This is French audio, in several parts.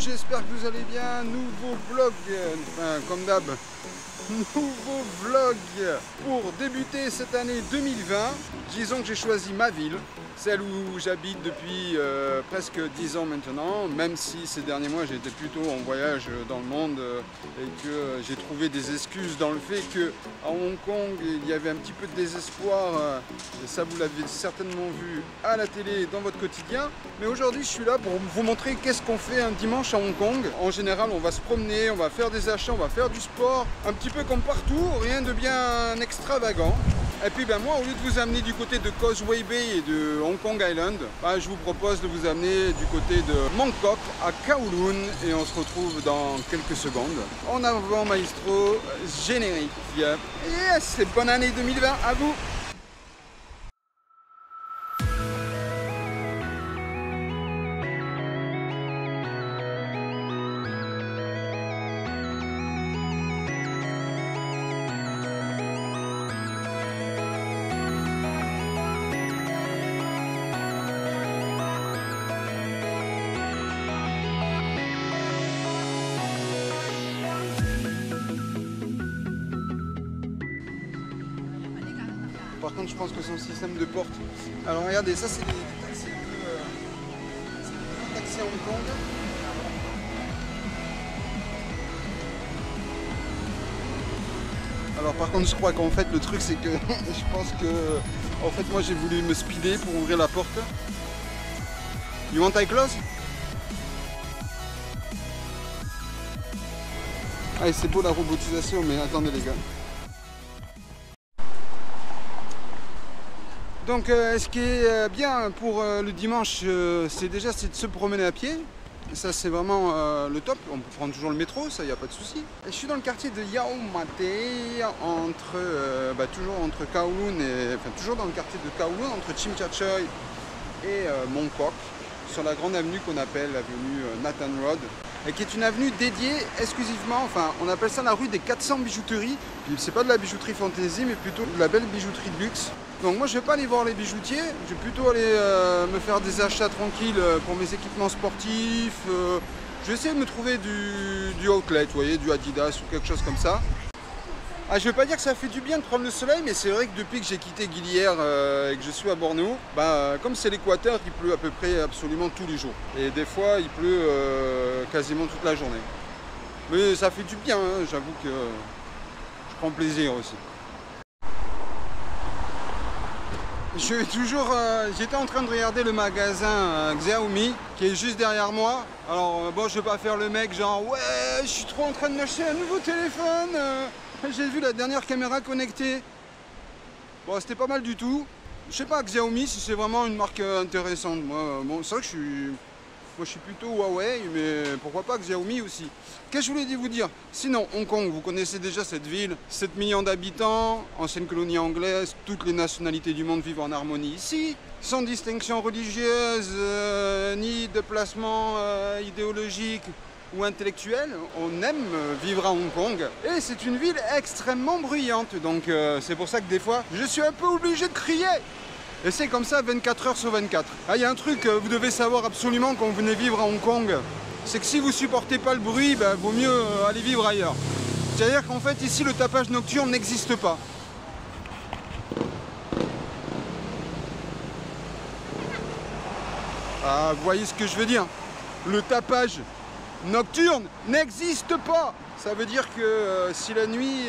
j'espère que vous allez bien. Nouveau vlog, enfin, comme d'hab, nouveau vlog pour débuter cette année 2020. Disons que j'ai choisi ma ville, celle où j'habite depuis presque 10 ans maintenant, même si ces derniers mois j'ai été plutôt en voyage dans le monde et que j'ai trouvé des excuses dans le fait qu'à Hong Kong il y avait un petit peu de désespoir, et ça vous l'avez certainement vu à la télé et dans votre quotidien. Mais aujourd'hui je suis là pour vous montrer qu'est-ce qu'on fait un dimanche à Hong Kong. En général on va se promener, on va faire des achats, on va faire du sport, un petit peu comme partout, rien de bien extravagant. Et puis ben moi, au lieu de vous amener du côté de Causeway Bay et de Hong Kong Island, ben, je vous propose de vous amener du côté de Mongkok à Kowloon et on se retrouve dans quelques secondes. En avant maestro, générique. Yes, et bonne année 2020 à vous. Par contre, je pense que son système de porte. Alors regardez, ça c'est des taxis un peu. C'est des taxis à Hong Kong. Alors par contre, je crois qu'en fait le truc c'est que je pense que en fait moi j'ai voulu me speeder pour ouvrir la porte. You want I close? Ah, c'est beau la robotisation, mais attendez les gars. Donc ce qui est bien pour le dimanche, c'est déjà de se promener à pied. Et ça c'est vraiment le top, on peut prendre toujours le métro, ça il n'y a pas de souci. Je suis dans le quartier de Yau Ma Tei, toujours entre Kowloon et... Enfin toujours dans le quartier de Kowloon, entre Tsim Sha Tsui et Mongkok, sur la grande avenue qu'on appelle l'avenue Nathan Road, et qui est une avenue dédiée exclusivement, enfin on appelle ça la rue des 400 bijouteries. Puis c'est pas de la bijouterie fantaisie, mais plutôt de la belle bijouterie de luxe. Donc moi je vais pas aller voir les bijoutiers, je vais plutôt aller me faire des achats tranquilles pour mes équipements sportifs. Je vais essayer de me trouver du outlet, vous voyez, du Adidas ou quelque chose comme ça. Ah, je ne vais pas dire que ça fait du bien de prendre le soleil, mais c'est vrai que depuis que j'ai quitté Guilière et que je suis à Bornéo, comme c'est l'équateur, il pleut à peu près absolument tous les jours. Et des fois, il pleut quasiment toute la journée. Mais ça fait du bien, hein, j'avoue que je prends plaisir aussi. J'étais en train de regarder le magasin Xiaomi qui est juste derrière moi. Alors bon, je vais pas faire le mec genre ouais, je suis trop en train de m'acheter un nouveau téléphone. J'ai vu la dernière caméra connectée. Bon, c'était pas mal du tout. Je sais pas Xiaomi si c'est vraiment une marque intéressante. Moi, bon, c'est vrai que je suis plutôt Huawei, mais pourquoi pas Xiaomi aussi. Qu'est-ce que je voulais vous dire? Sinon, Hong Kong, vous connaissez déjà cette ville, 7 millions d'habitants, ancienne colonie anglaise, toutes les nationalités du monde vivent en harmonie ici, sans distinction religieuse, ni de placement idéologique ou intellectuel. On aime vivre à Hong Kong et c'est une ville extrêmement bruyante, donc c'est pour ça que des fois, je suis un peu obligé de crier. Et c'est comme ça 24 heures sur 24. Ah, il y a un truc que vous devez savoir absolument quand vous venez vivre à Hong Kong, c'est que si vous supportez pas le bruit, vaut mieux aller vivre ailleurs. C'est-à-dire qu'en fait ici le tapage nocturne n'existe pas. Ah, vous voyez ce que je veux dire? Le tapage nocturne n'existe pas. Ça veut dire que si la nuit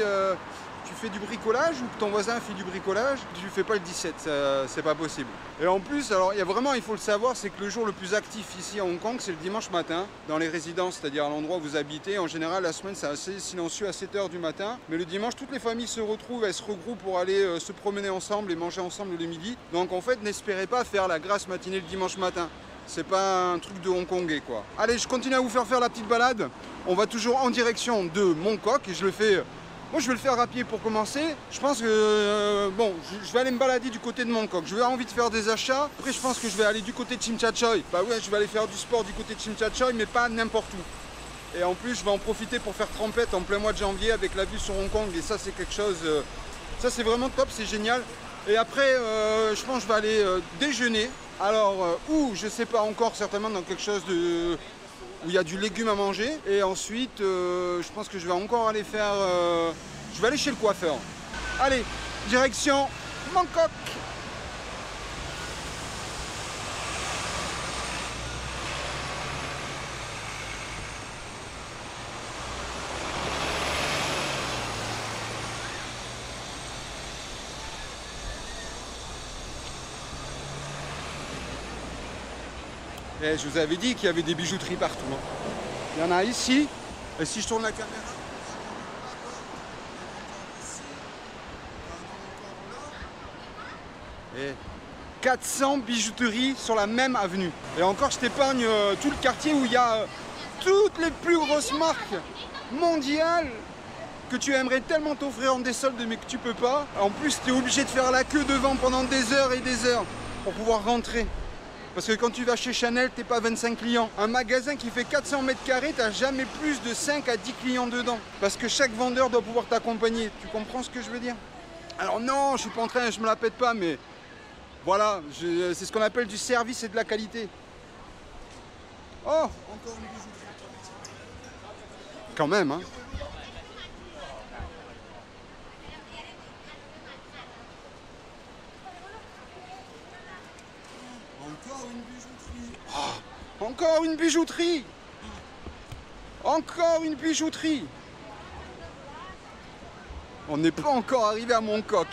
tu fais du bricolage ou que ton voisin fait du bricolage, tu fais pas le 17, c'est pas possible. Et en plus, alors il faut le savoir, c'est que le jour le plus actif ici à Hong Kong, c'est le dimanche matin, dans les résidences, c'est-à-dire à l'endroit où vous habitez. En général, la semaine, c'est assez silencieux à 7 h du matin, mais le dimanche, toutes les familles se retrouvent, elles se regroupent pour aller se promener ensemble et manger ensemble le midi. Donc en fait, n'espérez pas faire la grasse matinée le dimanche matin. C'est pas un truc de Hongkongais quoi. Allez, je continue à vous faire la petite balade. On va toujours en direction de Mongkok et je le fais... Moi je vais le faire à pied pour commencer. Je pense que je vais aller me balader du côté de Mongkok. Je vais avoir envie de faire des achats. Après je pense que je vais aller du côté de Tsim Sha Tsui. Bah ouais, je vais aller faire du sport du côté de Tsim Sha Tsui, mais pas n'importe où. Et en plus je vais en profiter pour faire trempette en plein mois de janvier avec la vue sur Hong Kong. Et ça c'est quelque chose... ça c'est vraiment top, c'est génial. Et après je pense que je vais aller déjeuner. Alors, ou je sais pas encore, certainement dans quelque chose de où il y a du légume à manger. Et ensuite, je pense que je vais encore aller faire... je vais aller chez le coiffeur. Allez, direction Bangkok. Et je vous avais dit qu'il y avait des bijouteries partout. Il y en a ici. Et si je tourne la caméra, et 400 bijouteries sur la même avenue. Et encore, je t'épargne tout le quartier où il y a toutes les plus grosses marques mondiales que tu aimerais tellement t'offrir en des soldes, mais que tu peux pas. En plus, tu es obligé de faire la queue devant pendant des heures et des heures pour pouvoir rentrer. Parce que quand tu vas chez Chanel, t'es pas 25 clients. Un magasin qui fait 400 mètres carrés, t'as jamais plus de 5 à 10 clients dedans. Parce que chaque vendeur doit pouvoir t'accompagner. Tu comprends ce que je veux dire? Alors non, je suis pas en train, je me la pète pas, mais voilà, c'est ce qu'on appelle du service et de la qualité. Oh, encore une bijouterie. Quand même, hein. Encore une bijouterie. Oh, encore une bijouterie. Encore une bijouterie. On n'est pas encore arrivé à Bangkok.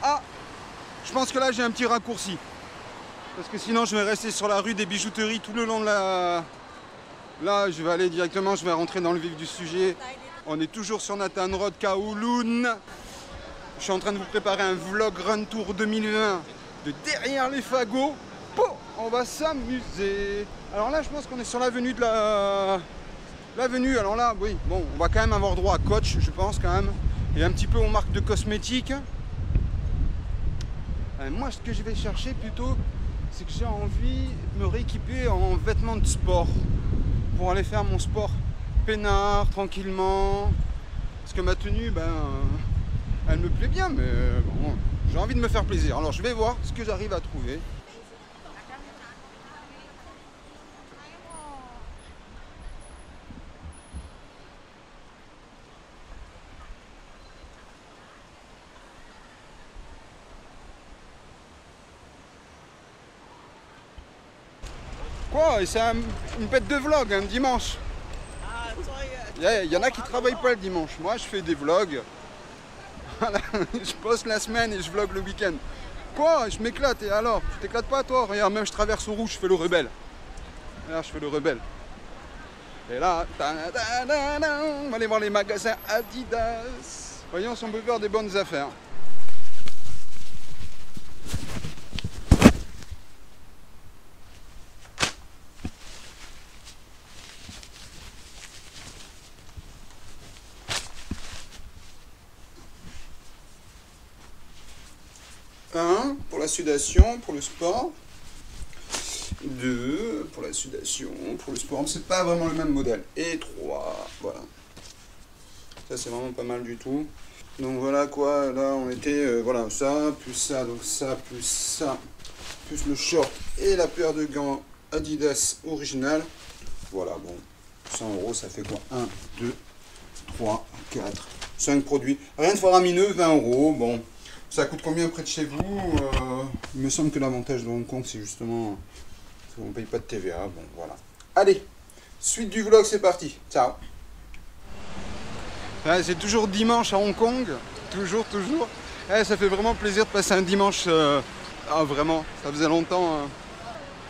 Ah, je pense que là j'ai un petit raccourci. Parce que sinon je vais rester sur la rue des bijouteries tout le long de la... Là je vais aller directement, je vais rentrer dans le vif du sujet. On est toujours sur Nathan Road, Kowloon. Je suis en train de vous préparer un vlog Run Tour 2020 de derrière les fagots. On va s'amuser. Alors là je pense qu'on est sur l'avenue de l'avenue. Alors là, oui, bon, on va quand même avoir droit à Coach, je pense quand même. Et un petit peu aux marques de cosmétiques. Moi, ce que je vais chercher plutôt, c'est que j'ai envie de me rééquiper en vêtements de sport pour aller faire mon sport peinard, tranquillement. Parce que ma tenue, ben, elle me plaît bien, mais bon, j'ai envie de me faire plaisir. Alors, je vais voir ce que j'arrive à trouver. Quoi? Et c'est une pète de vlog, un dimanche. Il y en a qui travaillent pas le dimanche. Moi, je fais des vlogs. Voilà, je poste la semaine et je vlog le week-end. Quoi? Je m'éclate. Et alors? Tu t'éclates pas, toi? Regarde, même je traverse au rouge, je fais le rebelle. Regarde, je fais le rebelle. Et là, on va aller voir les magasins Adidas. Voyons si on peut faire des bonnes affaires. Un, pour la sudation, pour le sport. 2, pour la sudation, pour le sport. C'est pas vraiment le même modèle. Et 3, voilà. Ça, c'est vraiment pas mal du tout. Donc voilà quoi, là on était, voilà, ça, plus ça, donc ça, plus le short et la paire de gants Adidas original. Voilà, bon, 100 €, ça fait quoi? 1, 2, 3, 4, 5 produits. Rien de faramineux, 20 €, bon. Ça coûte combien près de chez vous? Il me semble que l'avantage de Hong Kong, c'est justement qu'on ne paye pas de TVA. Bon, voilà. Allez, suite du vlog, c'est parti. Ciao. Ouais, c'est toujours dimanche à Hong Kong. Toujours. Ouais, ça fait vraiment plaisir de passer un dimanche. Ah, vraiment, ça faisait longtemps.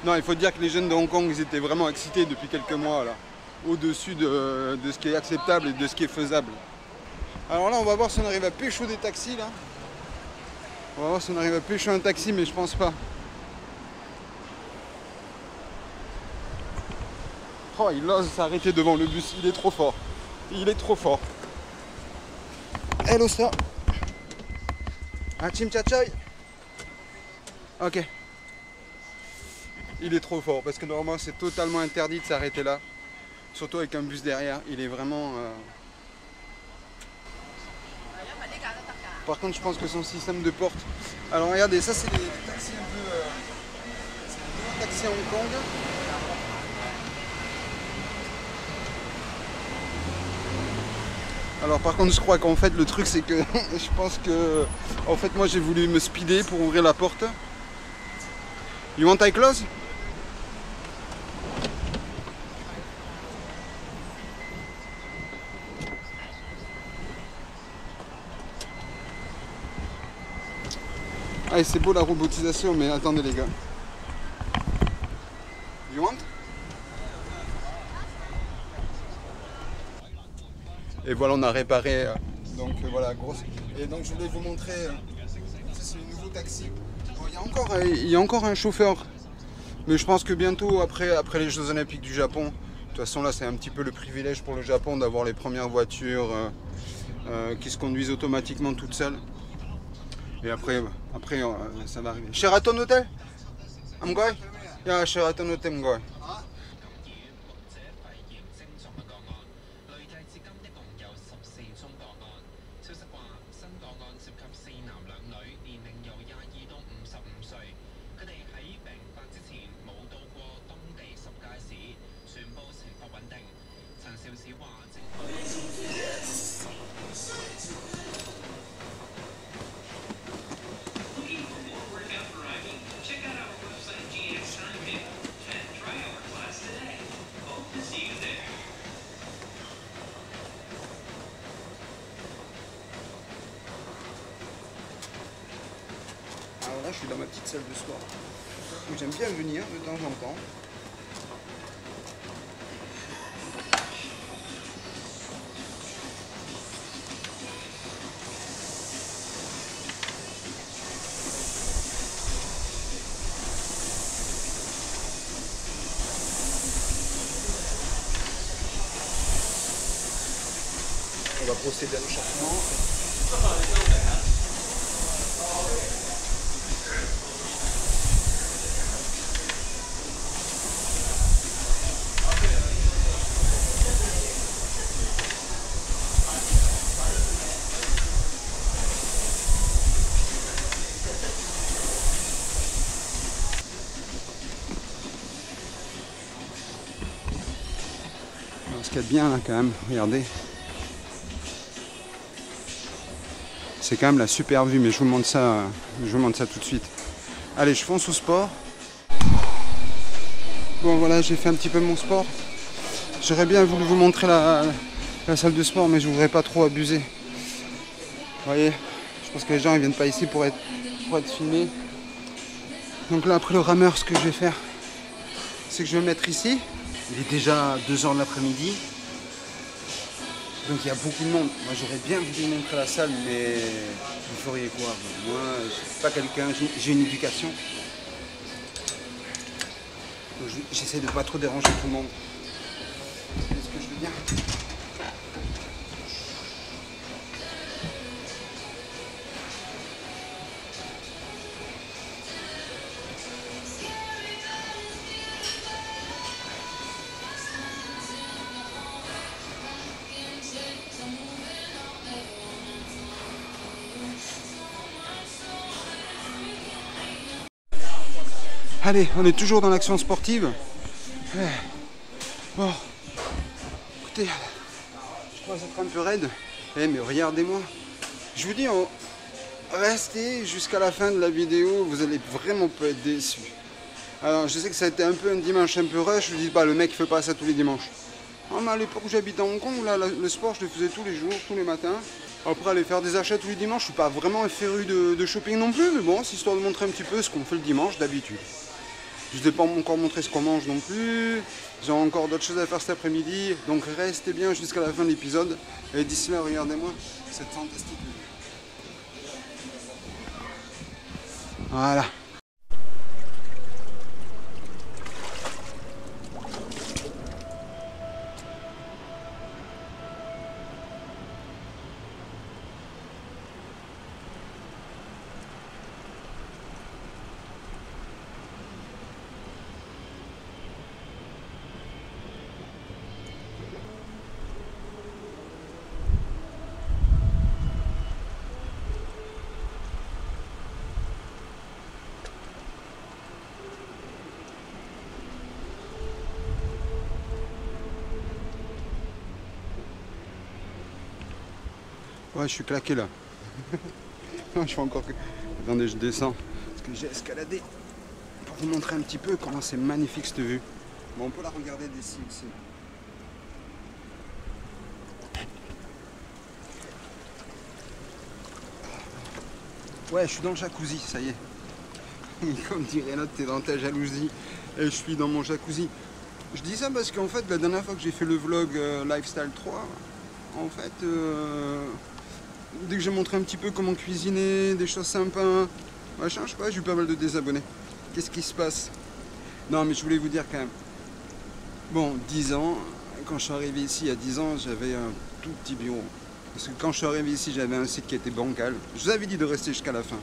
Non, il faut dire que les jeunes de Hong Kong, ils étaient vraiment excités depuis quelques mois, là. Au-dessus de ce qui est acceptable et de ce qui est faisable. Alors là, on va voir si on arrive à pécho des taxis, là. On va voir si on arrive à pêcher un taxi, mais je pense pas. Oh, il ose s'arrêter devant le bus, il est trop fort. Il est trop fort. Hello, ça. Un chim chachoy. Ok. Il est trop fort, parce que normalement c'est totalement interdit de s'arrêter là. Surtout avec un bus derrière, il est vraiment... Par contre, je pense que son système de porte... Alors regardez, ça c'est des taxis un peu taxi à Hong Kong. Alors par contre je crois qu'en fait le truc c'est que je pense que en fait moi j'ai voulu me speeder pour ouvrir la porte. You want I close? Ah c'est beau la robotisation mais attendez les gars. You want? Et voilà on a réparé donc voilà grosse. Et donc je voulais vous montrer c'est le nouveau taxi. Bon, il y a encore un chauffeur. Mais je pense que bientôt après les Jeux Olympiques du Japon, de toute façon là c'est un petit peu le privilège pour le Japon d'avoir les premières voitures qui se conduisent automatiquement toutes seules. Et après ça va arriver. Sheraton Hotel? I'm going? Yeah, Sheraton Hotel I'm going. Alors là je suis dans ma petite salle de sport où j'aime bien venir de temps en temps. On va procéder à l'échauffement. Ce qu'il y a de bien là quand même, regardez. C'est quand même la super vue, mais je vous montre ça tout de suite. Allez, je fonce au sport. Bon voilà, j'ai fait un petit peu mon sport. J'aurais bien voulu vous montrer la salle de sport, mais je voudrais pas trop abuser. Vous voyez, je pense que les gens ils viennent pas ici pour être filmés. Donc là après le rameur, ce que je vais faire, c'est que je vais me mettre ici. Il est déjà 2 h de l'après-midi. Donc il y a beaucoup de monde. Moi j'aurais bien voulu vous montrer la salle, mais vous feriez quoi? Moi je suis pas quelqu'un, j'ai une éducation. J'essaie de pas trop déranger tout le monde. C'est ce que je veux dire. Allez, on est toujours dans l'action sportive. Bon, écoutez, je crois être un peu raide. Mais regardez-moi. Je vous dis, restez jusqu'à la fin de la vidéo, vous allez vraiment pas être déçus. Alors, je sais que ça a été un peu un dimanche un peu rush. Je vous dis, bah, le mec il fait pas ça tous les dimanches. Non, mais à l'époque où j'habitais à Hong Kong, là, le sport, je le faisais tous les jours, tous les matins. Après, aller faire des achats tous les dimanches, je suis pas vraiment un féru de shopping non plus, mais bon, c'est histoire de montrer un petit peu ce qu'on fait le dimanche d'habitude. Je ne vous ai pas encore montré ce qu'on mange non plus. J'ai encore d'autres choses à faire cet après-midi. Donc restez bien jusqu'à la fin de l'épisode. Et d'ici là, regardez-moi cette fantastique vue. Voilà. Ouais, je suis claqué là. Je fais encore que... Attendez, je descends. Parce que j'ai escaladé. Pour vous montrer un petit peu comment c'est magnifique cette vue. Bon, on peut la regarder d'ici aussi. Ouais, je suis dans le jacuzzi, ça y est. Comme dirait l'autre, t'es dans ta jalousie. Et je suis dans mon jacuzzi. Je dis ça parce qu'en fait, la dernière fois que j'ai fait le vlog Lifestyle 3, en fait, dès que j'ai montré un petit peu comment cuisiner, des choses sympas, machin, je sais pas, j'ai eu pas mal de désabonnés. Qu'est-ce qui se passe? Non, mais je voulais vous dire quand même. Bon, 10 ans, quand je suis arrivé ici, il y a 10 ans, j'avais un tout petit bureau. Parce que quand je suis arrivé ici, j'avais un site qui était bancal. Je vous avais dit de rester jusqu'à la fin.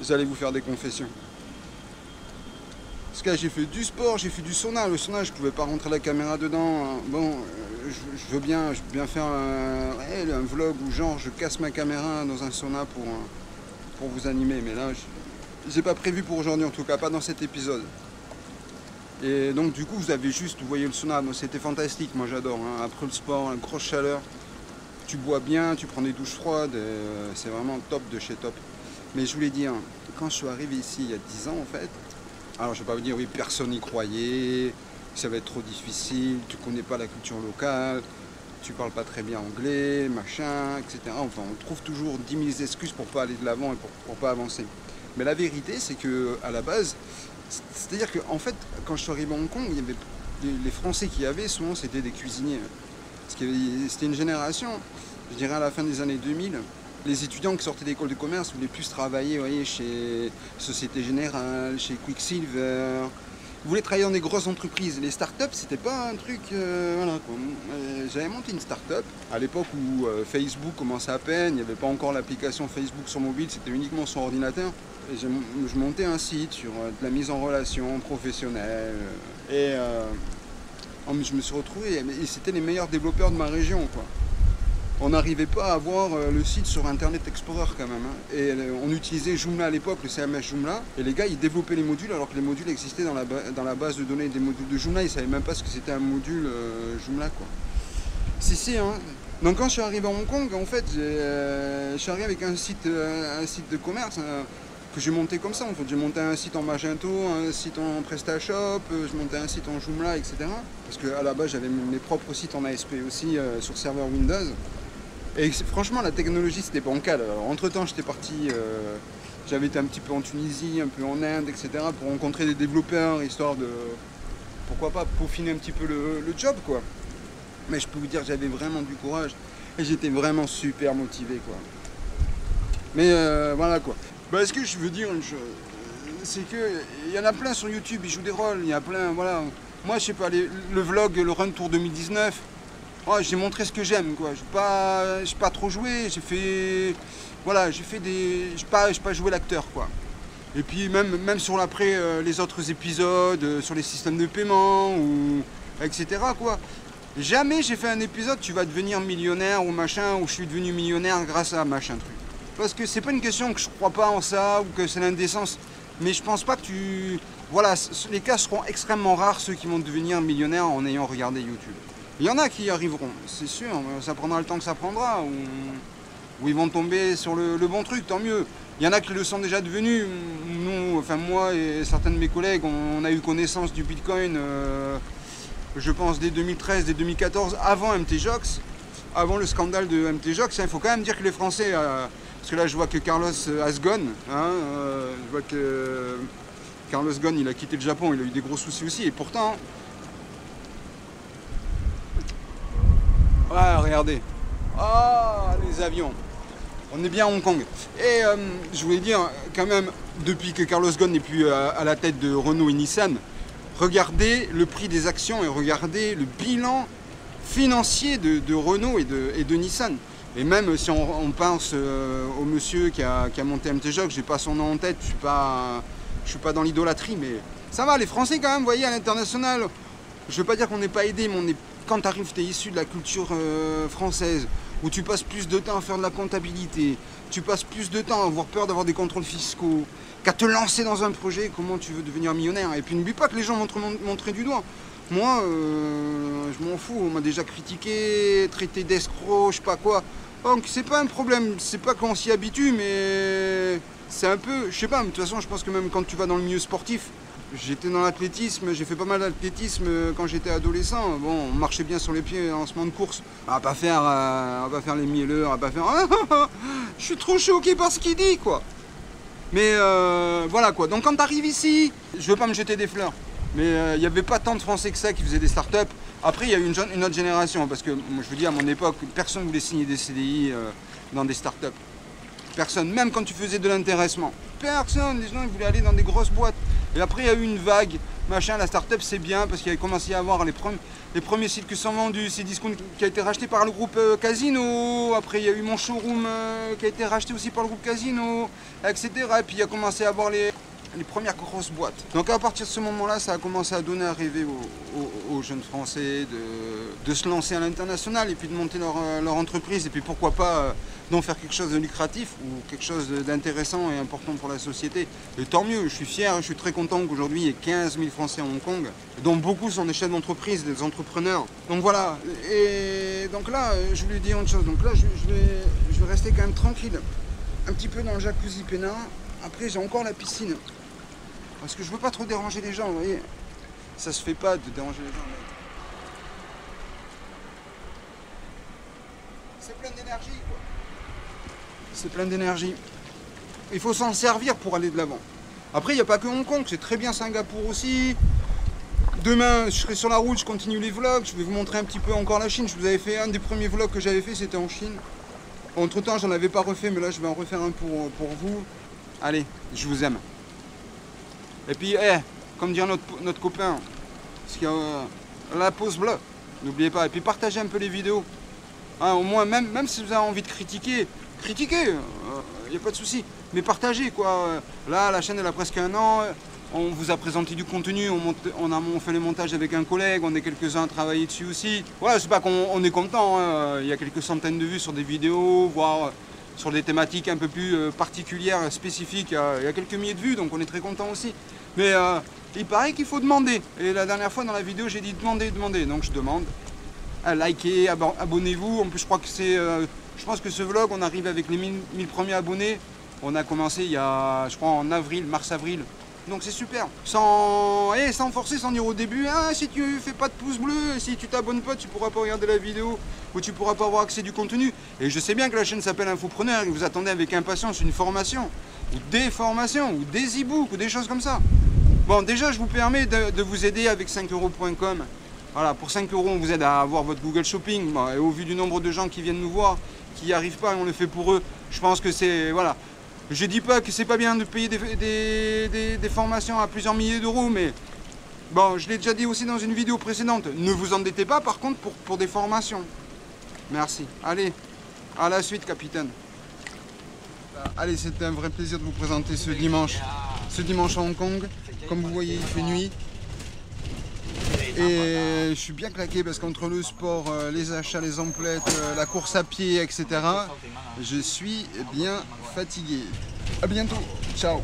J'allais vous faire des confessions. Parce que là, j'ai fait du sport, j'ai fait du sauna. Le sauna, je pouvais pas rentrer la caméra dedans. Bon, je veux bien faire un vlog où genre je casse ma caméra dans un sauna pour vous animer. Mais là, j'ai pas prévu pour aujourd'hui, en tout cas pas dans cet épisode. Et donc du coup, vous voyez le sauna, c'était fantastique, moi j'adore. Hein. Après le sport, une grosse chaleur, tu bois bien, tu prends des douches froides, c'est vraiment top de chez top. Mais je voulais dire, quand je suis arrivé ici il y a 10 ans en fait, alors je vais pas vous dire oui, personne n'y croyait, ça va être trop difficile, tu connais pas la culture locale, tu parles pas très bien anglais, machin, etc. Enfin, on trouve toujours 10 000 excuses pour pas aller de l'avant et pour pas avancer. Mais la vérité, c'est que à la base, c'est-à-dire qu'en fait, quand je suis arrivé à Hong Kong, il y avait les Français qui y avaient, souvent c'était des cuisiniers. Parce que c'était une génération, je dirais à la fin des années 2000, les étudiants qui sortaient d'école de commerce voulaient plus travailler, vous voyez, chez Société Générale, chez Quicksilver. Ils voulaient travailler dans des grosses entreprises. Les startups, c'était pas un truc... voilà, quoi. J'avais monté une startup à l'époque où Facebook commençait à peine, il n'y avait pas encore l'application Facebook sur mobile, c'était uniquement sur ordinateur. Et je montais un site sur de la mise en relation professionnelle. Et je me suis retrouvé, et c'était les meilleurs développeurs de ma région, quoi. On n'arrivait pas à avoir le site sur Internet Explorer quand même. Hein. Et on utilisait Joomla à l'époque, le CMS Joomla. Et les gars, ils développaient les modules alors que les modules existaient dans la base de données des modules de Joomla. Ils ne savaient même pas ce que c'était un module Joomla, quoi. Si, hein. Donc quand je suis arrivé à Hong Kong, en fait, je suis arrivé avec un site de commerce que j'ai monté comme ça. En fait, j'ai monté un site en Magento, un site en PrestaShop, je montais un site en Joomla, etc. Parce qu'à la base, j'avais mes propres sites en ASP aussi sur serveur Windows. Et franchement, la technologie, c'était bancal. Alors, entre-temps, j'étais parti, j'avais été un petit peu en Tunisie, un peu en Inde, etc. pour rencontrer des développeurs, histoire de, pourquoi pas, peaufiner un petit peu le job, quoi. Mais je peux vous dire que j'avais vraiment du courage et j'étais vraiment super motivé, quoi. Mais voilà, quoi. Bah, ce que je veux dire, c'est qu'il y en a plein sur YouTube, ils jouent des rôles, il y a plein, voilà. Moi, je sais pas, le vlog, le Run Tour 2019, oh, j'ai montré ce que j'aime, quoi. J'ai pas trop joué, j'ai fait, voilà, j'ai pas joué l'acteur, quoi. Et puis même sur les autres épisodes, sur les systèmes de paiement ou etc., quoi. Jamais j'ai fait un épisode, tu vas devenir millionnaire ou machin, ou je suis devenu millionnaire grâce à machin truc. Parce que c'est pas une question que je crois pas en ça ou que c'est l'indécence, mais je pense pas que voilà, les cas seront extrêmement rares, ceux qui vont devenir millionnaires en ayant regardé YouTube. Il y en a qui y arriveront, c'est sûr, ça prendra le temps que ça prendra, ou ils vont tomber sur le bon truc, tant mieux. Il y en a qui le sont déjà devenus. Nous, enfin moi et certains de mes collègues, on a eu connaissance du Bitcoin, je pense dès 2013, dès 2014, avant MTJox, avant le scandale de MTJox. Il faut quand même dire que les Français, parce que là je vois que Carlos has gone, hein, je vois que Carlos Ghosn, il a quitté le Japon, il a eu des gros soucis aussi, et pourtant... Ah, regardez. Ah, les avions. On est bien à Hong Kong. Et je voulais dire, quand même, depuis que Carlos Ghosn n'est plus à la tête de Renault et Nissan, regardez le prix des actions et regardez le bilan financier de Renault et de Nissan. Et même si on pense au monsieur qui a monté MTJox, j'ai pas son nom en tête, je suis pas dans l'idolâtrie, mais ça va, les Français quand même, vous voyez, à l'international, je veux pas dire qu'on n'est pas aidé, mais quand tu arrives, tu es issu de la culture française, où tu passes plus de temps à faire de la comptabilité, tu passes plus de temps à avoir peur d'avoir des contrôles fiscaux, qu'à te lancer dans un projet, comment tu veux devenir millionnaire. Et puis n'oublie pas que les gens vont te montrer du doigt. Moi, je m'en fous, on m'a déjà critiqué, traité d'escroc, je sais pas quoi. Donc c'est pas un problème, c'est pas qu'on s'y habitue, mais c'est un peu, je sais pas, mais de toute façon je pense que même quand tu vas dans le milieu sportif, j'étais dans l'athlétisme, j'ai fait pas mal d'athlétisme quand j'étais adolescent. Bon, on marchait bien sur les pieds en lancement de course. On va pas faire les mielleux, on va pas faire... je suis trop choqué par ce qu'il dit, quoi. Mais voilà, quoi. Donc quand t'arrives ici, je veux pas me jeter des fleurs, mais il n'y avait pas tant de Français que ça qui faisaient des startups. Après, il y a eu une autre génération, parce que moi, je vous dis, à mon époque, personne ne voulait signer des CDI dans des startups. Personne, même quand tu faisais de l'intéressement. Personne, les gens ils voulaient aller dans des grosses boîtes. Et après il y a eu une vague, machin, la start-up c'est bien parce qu'il y a commencé à avoir les premiers sites qui sont vendus, Cdiscount qui a été racheté par le groupe Casino, après il y a eu mon showroom qui a été racheté aussi par le groupe Casino, etc. Et puis il y a commencé à avoir les premières grosses boîtes. Donc à partir de ce moment-là, ça a commencé à donner à rêver aux jeunes Français de se lancer à l'international et puis de monter leur entreprise et puis pourquoi pas d'en faire quelque chose de lucratif ou quelque chose d'intéressant et important pour la société. Et tant mieux, je suis fier, je suis très content qu'aujourd'hui il y ait 15 000 Français à Hong Kong, dont beaucoup sont des chefs d'entreprise, des entrepreneurs. Donc voilà, et donc là, je lui dis autre chose, donc là je vais rester quand même tranquille, un petit peu dans le jacuzzi peinard. Après j'ai encore la piscine. Parce que je veux pas trop déranger les gens, vous voyez. Ça se fait pas de déranger les gens. C'est plein d'énergie, quoi. C'est plein d'énergie. Il faut s'en servir pour aller de l'avant. Après, il n'y a pas que Hong Kong, c'est très bien Singapour aussi. Demain, je serai sur la route, je continue les vlogs. Je vais vous montrer un petit peu encore la Chine. Je vous avais fait un des premiers vlogs que j'avais fait, c'était en Chine. Entre temps, j'en avais pas refait, mais là, je vais en refaire un pour vous. Allez, je vous aime. Et puis, comme dire notre copain, parce qu'il y a la pause bleue, n'oubliez pas. Et puis partagez un peu les vidéos. Hein, au moins, même si vous avez envie de critiquer, il n'y a pas de souci. Mais partagez, quoi. Là, la chaîne, elle a presque 1 an. On vous a présenté du contenu, on fait les montages avec un collègue, on est quelques-uns à travailler dessus aussi. Voilà, c'est pas qu'on est content, hein. Il y a quelques centaines de vues sur des vidéos, voire sur des thématiques un peu plus particulières, spécifiques. Il y a quelques milliers de vues, donc on est très content aussi. Mais il paraît qu'il faut demander. Et la dernière fois dans la vidéo, j'ai dit demander. Donc je demande. Likez, abonnez-vous. En plus, je crois que je pense que ce vlog, on arrive avec les 1000 premiers abonnés. On a commencé il y a, je crois, en mars-avril. Donc c'est super. Sans forcer, sans dire au début, si tu fais pas de pouce bleu, si tu t'abonnes pas, tu pourras pas regarder la vidéo ou tu pourras pas avoir accès du contenu. Et je sais bien que la chaîne s'appelle Infopreneur et que vous attendez avec impatience une formation ou des formations ou des e-books ou des choses comme ça. Bon, déjà, je vous permets de vous aider avec 5euros.com. Voilà, pour 5 euros, on vous aide à avoir votre Google Shopping. Bon, et au vu du nombre de gens qui viennent nous voir, qui n'y arrivent pas et on le fait pour eux, je pense que c'est... Voilà. Je dis pas que c'est pas bien de payer des formations à plusieurs milliers d'euros, mais bon, je l'ai déjà dit aussi dans une vidéo précédente. Ne vous endettez pas, par contre, pour des formations. Merci. Allez, à la suite, capitaine. Allez, c'était un vrai plaisir de vous présenter ce dimanche à Hong Kong. Comme vous voyez, il fait nuit. Et je suis bien claqué parce qu'entre le sport, les achats, les emplettes, la course à pied, etc., je suis bien fatigué. À bientôt. Ciao.